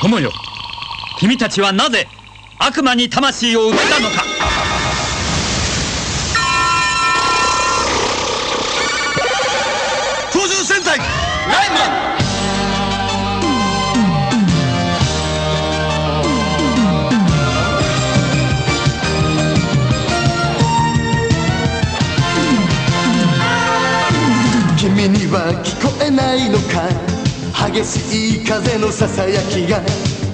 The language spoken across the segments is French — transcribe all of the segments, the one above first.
友よ、君たちはなぜ悪魔に魂を売ったのか。操縦戦隊ライマン。君には聞こえないのか、激しい風のささやきが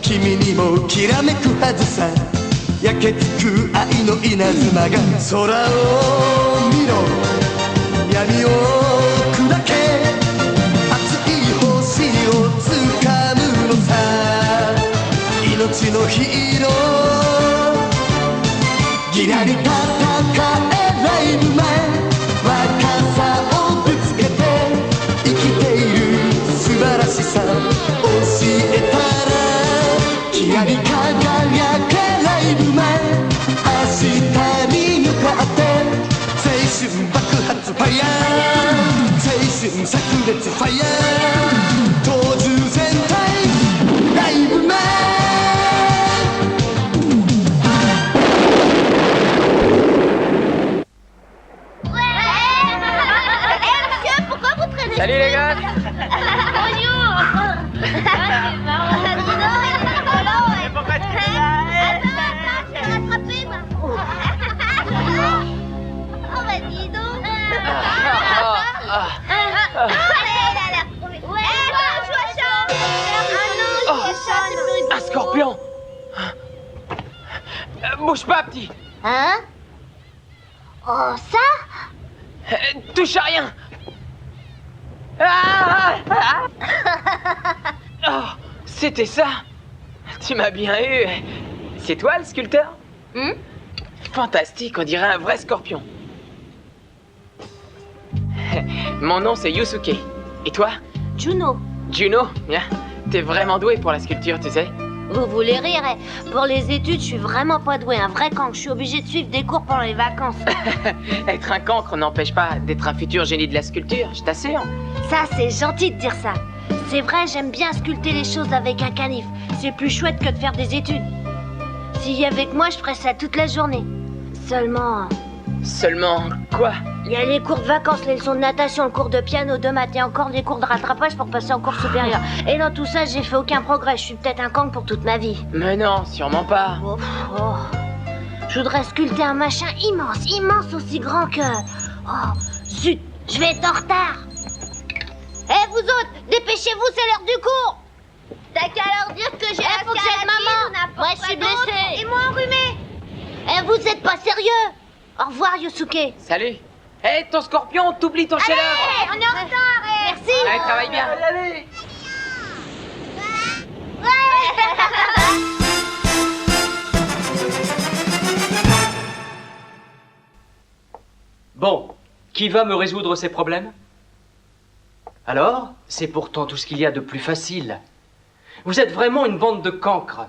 君にもきらめくはずさ。焼けつく愛の稲妻が空を見ろ、闇を砕け、熱い星をつかむのさ。命のヒーロー、ギラリ戦えライブ前、若さをぶつけて生きている素晴らしさ教えたら、きらり輝けライブ前、明日に向かって青春爆発ファイヤー、青春炸裂ファイヤー、操縦戦隊ライブ前。Salut les gars. Bonjour. C'est marrant. Pourquoi tu fais ça? Attends, je vais rattraper moi. Oh bah dis donc. Un scorpion. Bouge pas, petit. Hein? Oh ça? Touche à rien. Ah, oh, c'était ça. Tu m'as bien eu. C'est toi le sculpteur? Fantastique, on dirait un vrai scorpion. Mon nom c'est Yusuke. Et toi? Juno. Juno? T'es vraiment doué pour la sculpture, tu sais. Vous voulez rire, eh? Pour les études, je suis vraiment pas doué, un vrai cancre. Je suis obligé de suivre des cours pendant les vacances. Être un cancre n'empêche pas d'être un futur génie de la sculpture, je t'assure. Ça, c'est gentil de dire ça. C'est vrai, j'aime bien sculpter les choses avec un canif. C'est plus chouette que de faire des études. S'il y avait que moi, je ferais ça toute la journée. Seulement... Seulement quoi? Il y a les cours de vacances, les leçons de natation, le cours de piano, de maths et encore des cours de rattrapage pour passer en cours supérieur. Et dans tout ça, j'ai fait aucun progrès. Je suis peut-être un cancre pour toute ma vie. Mais non, sûrement pas. Oh. Je voudrais sculpter un machin immense, immense, aussi grand que... Oh, zut, je vais être en retard. Eh vous autres, dépêchez-vous, c'est l'heure du cours. T'as qu'à leur dire que j'ai faut que j'aide maman. Moi, je suis blessée. Et moi enrhumée. Eh, vous êtes pas sérieux? Au revoir, Yosuke. Salut. Hé, ton scorpion, t'oublies ton chef-d'œuvre. On est en retard. Merci. Allez, travaille bien. Allez. Bon, qui va me résoudre ces problèmes? Alors, c'est pourtant tout ce qu'il y a de plus facile. Vous êtes vraiment une bande de cancres.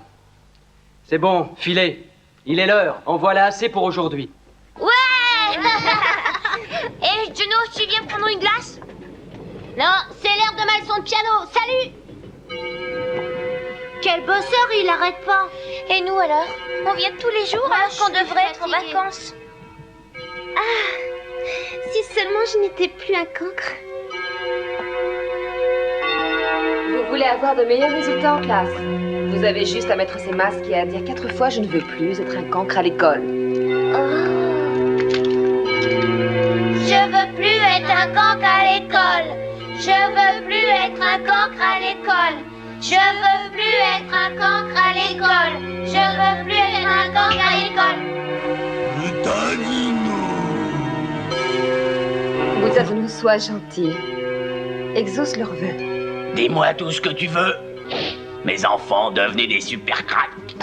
C'est bon, filez. Il est l'heure. En voilà assez pour aujourd'hui. Ouais. Et Juno, tu viens prendre une glace? Non, c'est l'heure de ma leçon de piano. Salut. Quel bosseur, il arrête pas. Et nous alors? On vient tous les jours alors qu'on devrait être en vacances. Ah, si seulement je n'étais plus un cancre. Vous voulez avoir de meilleurs résultats en classe. Vous avez juste à mettre ces masques et à dire 4 fois « Je ne veux plus être un cancre à l'école ». Je veux plus être un cancre à l'école. Je veux plus être un cancre à l'école. Je veux plus être un cancre à l'école. Je veux plus être un cancre à l'école. Mutazuno, sois gentil. Exauce leur vœu. Dis-moi tout ce que tu veux. Mes enfants, devenez des super cracks.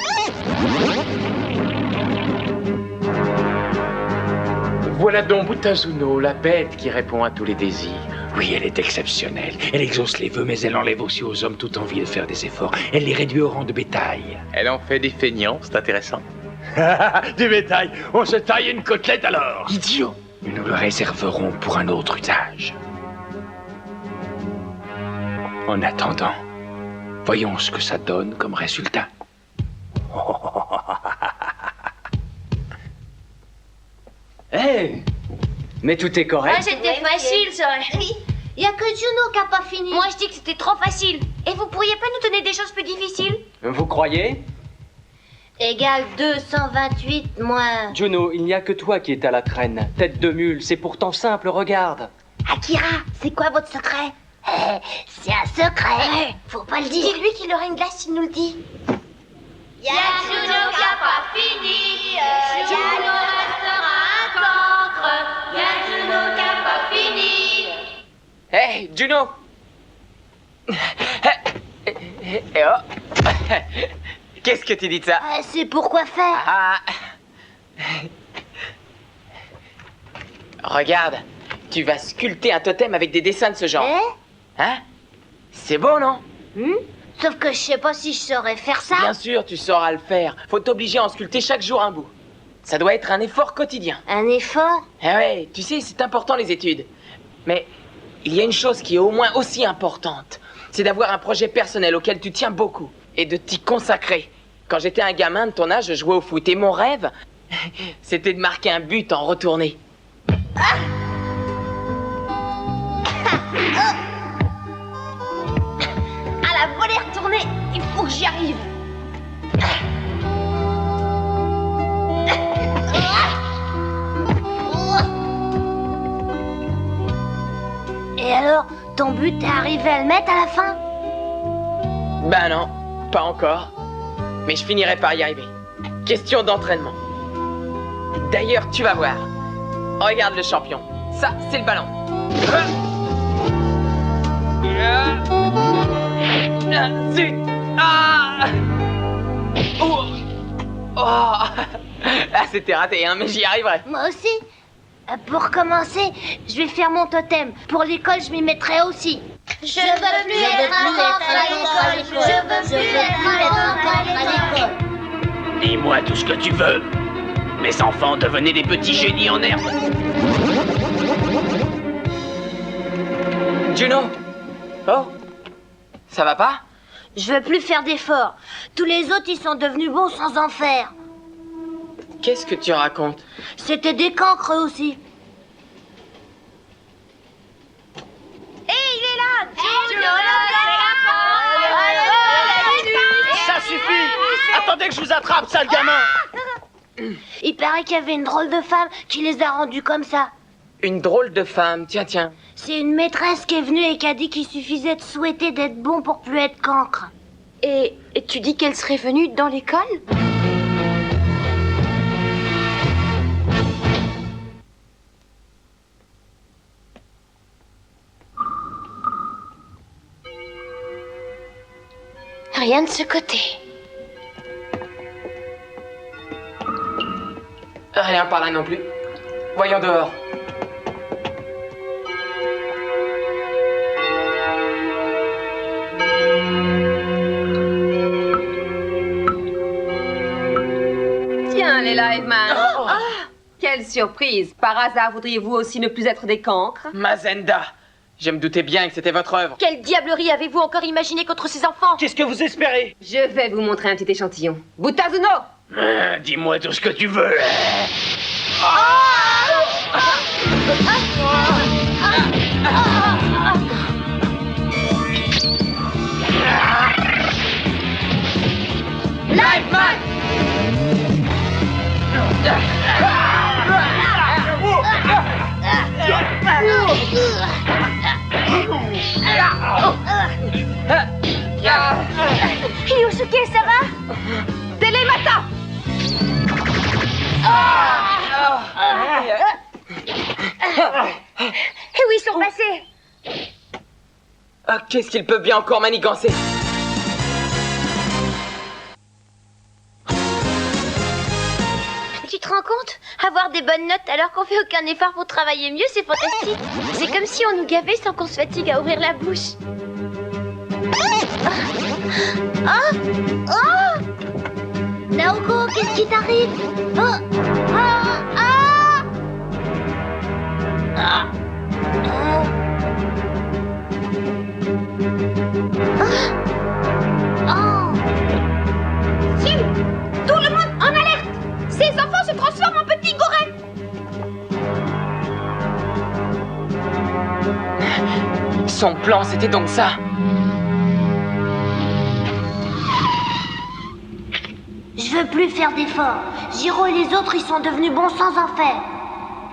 Voilà donc Mutazuno, la bête qui répond à tous les désirs. Oui, elle est exceptionnelle. Elle exauce les vœux, mais elle enlève aussi aux hommes toute envie de faire des efforts. Elle les réduit au rang de bétail. Elle en fait des feignants, c'est intéressant. Du bétail. On se taille une côtelette alors. Idiot. Nous le réserverons pour un autre usage. En attendant, Voyons ce que ça donne comme résultat. Hé, mais tout est correct. Ouais, c'était facile, ça. Oui. Y a que Juno qui a pas fini. Moi, je dis que c'était trop facile. Et vous pourriez pas nous donner des choses plus difficiles? Vous croyez? Égal 228 moins... Juno, il n'y a que toi qui es à la traîne. Tête de mule, c'est pourtant simple, regarde. Akira, c'est quoi votre secret? C'est un secret. Faut pas le dire. C'est lui qui aura une glace s'il nous le dit. Y'a Juno qui a pas fini. Juno restera un cancre. Y'a Juno qui a pas fini. Hé, Juno. Eh oh. Qu'est-ce que tu dis de ça? C'est pour quoi faire? Ah. Regarde, tu vas sculpter un totem avec des dessins de ce genre. Hein? C'est beau, non? Sauf que je sais pas si je saurais faire ça. Bien sûr, tu sauras le faire. Faut t'obliger à en sculpter chaque jour un bout. Ça doit être un effort quotidien. Un effort? Eh ouais, tu sais, c'est important les études. Mais il y a une chose qui est au moins aussi importante. C'est d'avoir un projet personnel auquel tu tiens beaucoup. Et de t'y consacrer. Quand j'étais un gamin de ton âge, je jouais au foot. Et mon rêve, c'était de marquer un but en retournée. À la volée retournée, il faut que j'y arrive. Et alors, ton but, t'es arrivé à le mettre à la fin? Ben non, pas encore. Mais je finirai par y arriver. Question d'entraînement. D'ailleurs, tu vas voir. Regarde le champion. Ça, c'est le ballon. Zut! Ah! Oh! Oh! Ah, c'était raté, hein, mais j'y arriverai. Moi aussi. Pour commencer, je vais faire mon totem. Pour l'école, je m'y mettrai aussi. Je veux plus être un cancre à l'école. Je veux plus être un cancre à l'école. Dis-moi tout ce que tu veux. Mes enfants, devenez des petits génies en herbe. Juno? Oh? Ça va pas? Je veux plus faire d'efforts. Tous les autres, ils sont devenus bons sans en faire. Qu'est-ce que tu racontes? C'était des cancres aussi. Ça suffit! Attendez que je vous attrape, sale gamin! Il paraît qu'il y avait une drôle de femme qui les a rendus comme ça. Une drôle de femme, tiens. C'est une maîtresse qui est venue et qui a dit qu'il suffisait de souhaiter d'être bon pour plus être cancre. Et tu dis qu'elle serait venue dans l'école? Rien de ce côté. Rien par là non plus. Voyons dehors. Tiens, les Liveman. Quelle surprise! Par hasard, voudriez-vous aussi ne plus être des cancres? Mazenda, je me doutais bien que c'était votre œuvre. Quelle diablerie avez-vous encore imaginé contre ces enfants? Qu'est-ce que vous espérez? Je vais vous montrer un petit échantillon. Butazuno! Dis-moi tout ce que tu veux. Ryusuke, ça va? Télémata! Et où ils sont passés? Ah, qu'est-ce qu'il peut bien encore manigancer? Tu te rends compte? Avoir des bonnes notes alors qu'on fait aucun effort pour travailler mieux, c'est fantastique. C'est comme si on nous gavait sans qu'on se fatigue à ouvrir la bouche. Naoko, qu'est-ce qui t'arrive? Son plan, c'était donc ça. Je veux plus faire d'efforts. Giro et les autres, ils sont devenus bons sans en faire.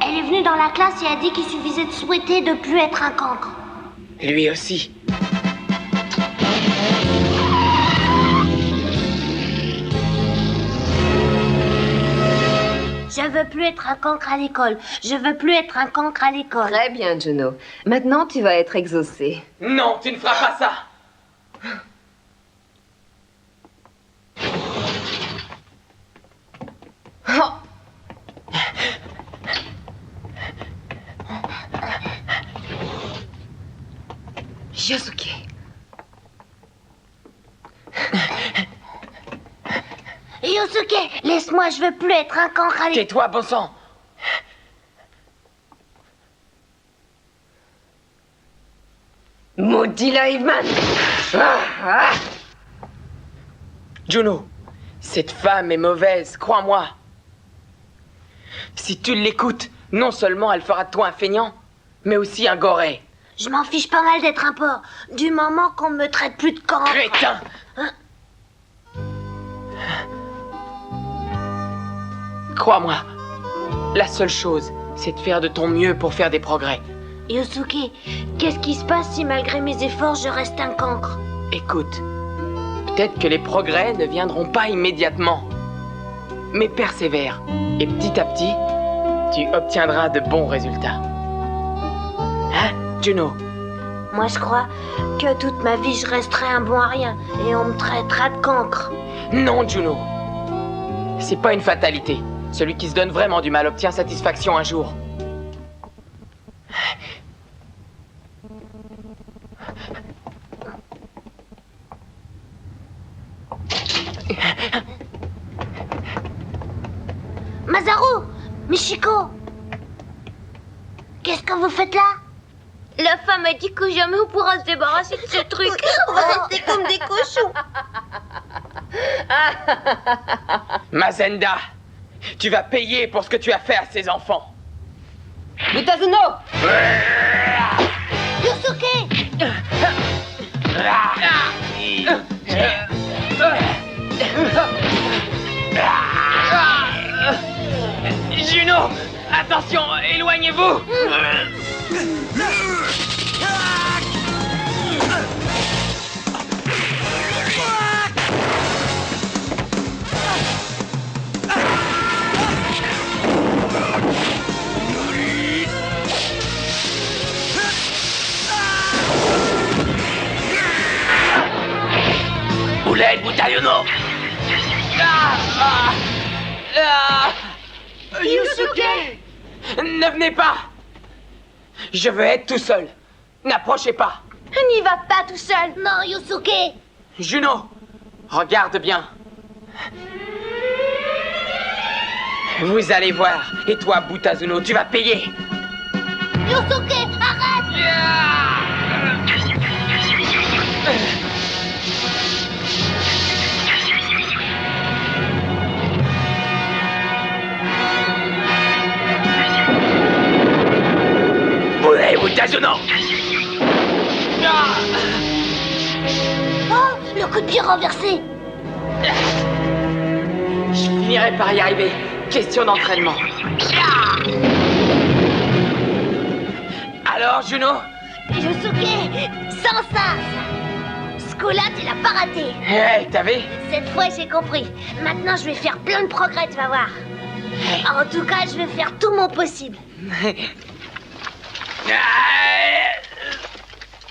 Elle est venue dans la classe et a dit qu'il suffisait de souhaiter de plus être un cancre. Lui aussi. Je veux plus être un cancre à l'école. Je veux plus être un cancre à l'école. Très bien, Juno. Maintenant, tu vas être exaucé. Non, tu ne feras pas ça. Oh. Yosuke. Yosuke, laisse-moi, je veux plus être un cancre à l'école. Tais-toi, bon sang. Maudit Liveman. Juno, cette femme est mauvaise, crois-moi. Si tu l'écoutes, non seulement elle fera de toi un feignant, mais aussi un goré. Je m'en fiche pas mal d'être un porc, du moment qu'on me traite plus de cancre. Crétin! Crois-moi, la seule chose, c'est de faire de ton mieux pour faire des progrès. Yosuke, qu'est-ce qui se passe si malgré mes efforts, je reste un cancre? Écoute, peut-être que les progrès ne viendront pas immédiatement, mais persévère, et petit à petit, tu obtiendras de bons résultats. Hein, Juno? Moi, je crois que toute ma vie, je resterai un bon à rien, et on me traitera de cancre. Non, Juno. C'est pas une fatalité. Celui qui se donne vraiment du mal obtient satisfaction un jour. Masaru! Michiko! Qu'est-ce que vous faites là? La femme a dit que jamais on pourra se débarrasser de ce truc. On va rester comme des cochons. Mazenda, tu vas payer pour ce que tu as fait à ces enfants. Butazuno. Yosuke! Juno, attention, éloignez-vous. Ouled Butayono. Yusuke! Ne venez pas! Je veux être tout seul. N'approchez pas. N'y va pas tout seul. Non, Yusuke! Juno, regarde bien. Vous allez voir. Et toi, Butazuno, tu vas payer. Yusuke, arrête! Ouled Butayono. Oh, le coup de pied renversé! Je finirai par y arriver. Question d'entraînement. Alors, Juno? Yusuke, sans ça! Ce coup-là, tu l'as pas raté. Hé, t'as vu? Cette fois, j'ai compris. Maintenant, je vais faire plein de progrès, tu vas voir. En tout cas, je vais faire tout mon possible.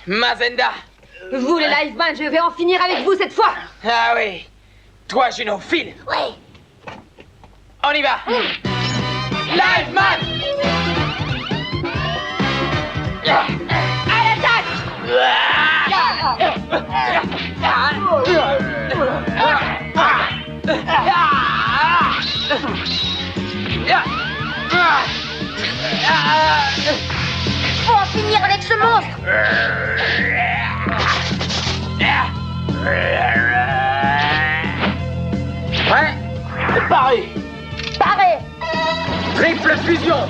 Mazenda! Vous, les Liveman, je vais en finir avec vous cette fois. Ah oui. Toi, Juno, file. Oui. On y va. Live Man! À l'attaque. Faut en finir avec ce monstre. Ouais. Paré. Paré. Triple fusion.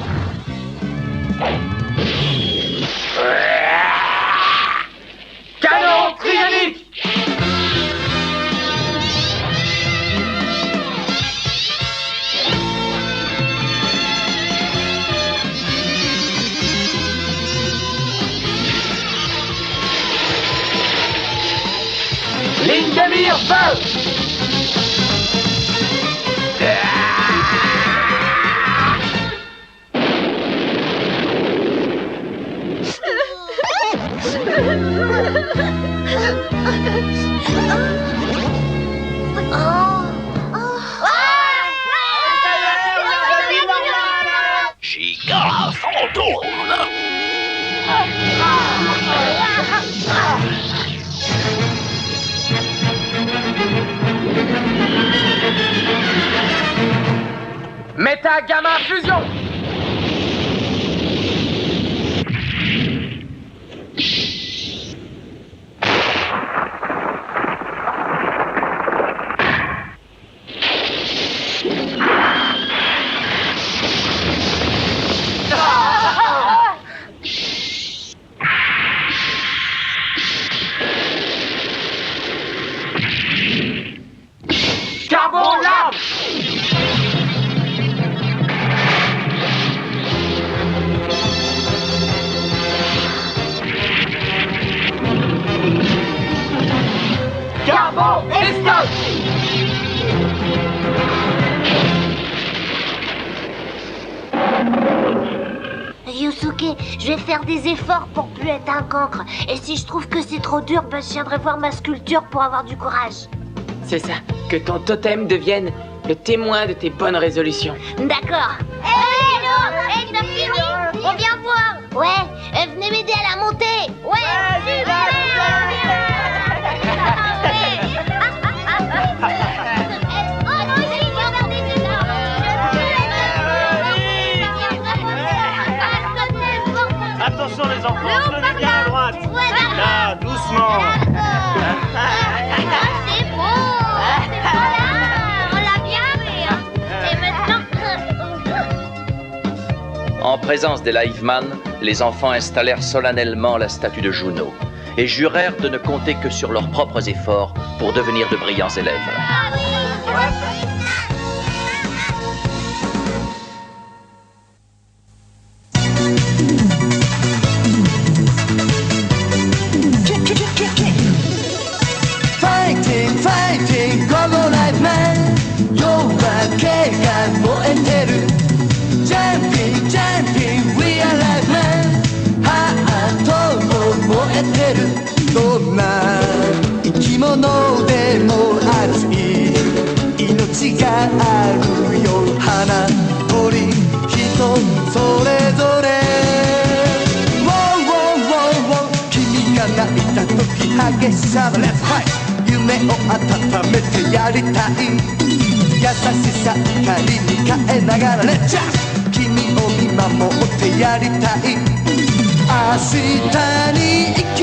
Tire-feu! Chica fantôme. Méta gamma fusion! Carbon lame! Carbon estoc! Yusuke, je vais faire des efforts pour plus être un cancre. Et si je trouve que c'est trop dur, ben je viendrai voir ma sculpture pour avoir du courage. C'est ça, que ton totem devienne le témoin de tes bonnes résolutions. D'accord. Hé, hello! T'as fini? On vient voir. Ouais, venez m'aider à la monter. Ouais, Attention les enfants, prenez bien à droite. Là, doucement. C'est beau. Voilà, on l'a bien fait. Et maintenant... En présence des Liveman, les enfants installèrent solennellement la statue de Juno et jurèrent de ne compter que sur leurs propres efforts pour devenir de brillants élèves. Fighting, fighting, Gogo Life Man 夜明けが燃えてる Jumping, jumping, we are life man ハートも燃えてるどんな生き物でも熱い命があるよ花鳥人それぞれ Wow, wow, wow, wow 君が泣いた時激しさは Let's fight 夢を温めてやりたい優しさ光に変えながら Let's just 君を見守ってやりたい明日に生き